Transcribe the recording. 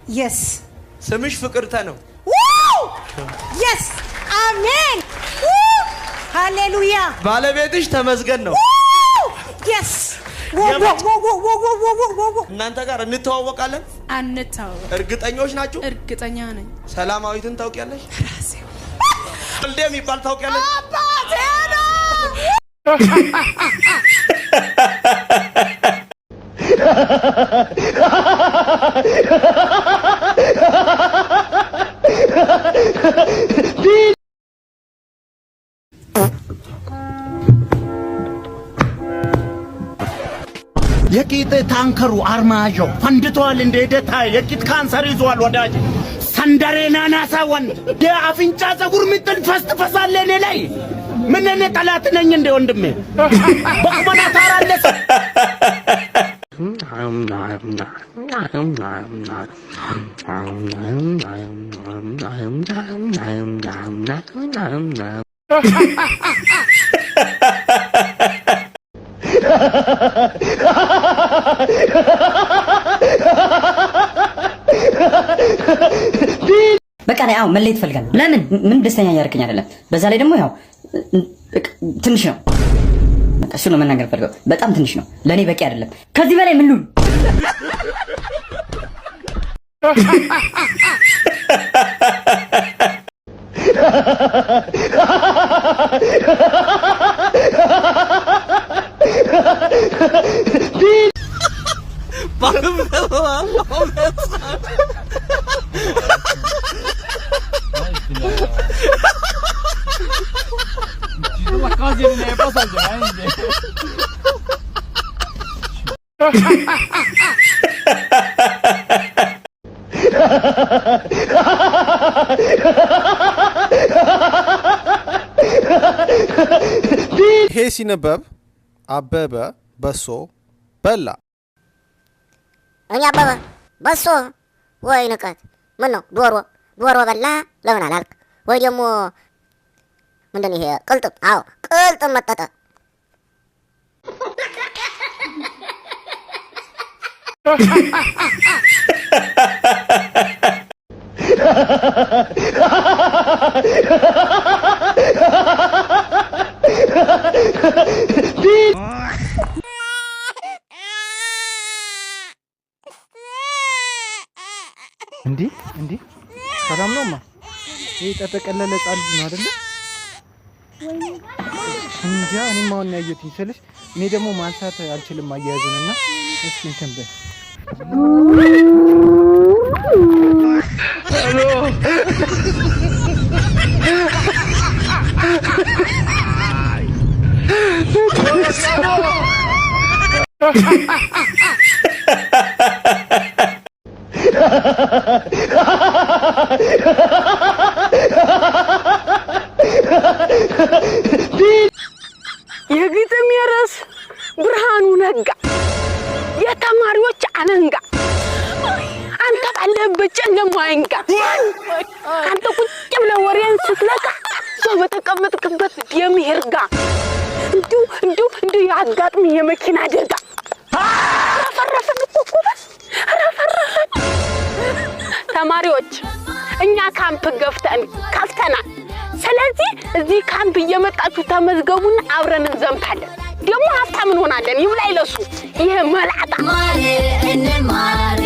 Yes. ስምሽ ፍቅርተ ነው? Yes. Amen. Hallelujah. ባለቤትሽ ተመስገን ነው? Yes. እናንተ ጋር እንተዋወቃለን? አንተዋወቅ። እርግጠኞች ናችሁ? እርግጠኛ ነኝ። ሰላማዊትን ታውቂያለሽ? ራሴው ወልዴ የሚባል ታውቂያለሽ? አባቴ ነው። የቂጥ ታንከሩ አርማጆ ፈንድቷል እንደደታ የቂጥ ካንሰር ይዟል ወዳጅ ሰንደሬና ናሳ ወንድ የአፍንጫ ፀጉር ምጥል ፈስፈሳለ እኔ ላይ ምን እኔ ጠላት ነኝ እንደ ወንድሜ በቁመና ታራለስ በቃ ላይ አው መለየት ፈልጋለሁ። ለምን ምን ደስተኛ ያርከኝ አይደለም። በዛ ላይ ደግሞ ያው ትንሽ ነው። በቃ እሱ ነው መናገር ፈልገው። በጣም ትንሽ ነው። ለኔ በቂ አይደለም። ከዚህ በላይ ምን ልሁን? ይሄ ሲነበብ አበበ በሶ በላ። እኛ አበበ በሶ ወይ ንቀት ምን ነው ዶሮ በላ ለምን አላልክ? ወይ ደግሞ ምንድን ይሄ ቅልጥም? አዎ ቅልጥም መጠጠ እንዴ ሰላም ነውማ? ይሄ ተጠቀለለ ጻል ነው አይደለ? እንጃ እኔም አሁን ያየሁትኝ ስልሽ እኔ ደግሞ ማንሳት አልችልም አያያዙንና እስኪ እንትን በይ የግጥም የርዕስ ብርሃኑ ነጋ የተማሪዎች አለንጋ አንተ ባለበት ጨለማ አይንጋ አንተ ቁጭ ብለህ ወሬን ስትለቃ ሰው በተቀመጥክበት የሚሄርጋ እንዲሁ ያጋጥም የመኪና አደጋ ረፈረፈን እኮ በስ ረፈረፈን። ተማሪዎች እኛ ካምፕ ከፍተናል። ስለዚህ እዚህ ካምፕ እየመጣችሁ ተመዝገቡና አብረን እንዘምታለን። ደግሞ ሀብታም እንሆናለን። ይብላኝ ለሱ ይሄ መላጣ እንማር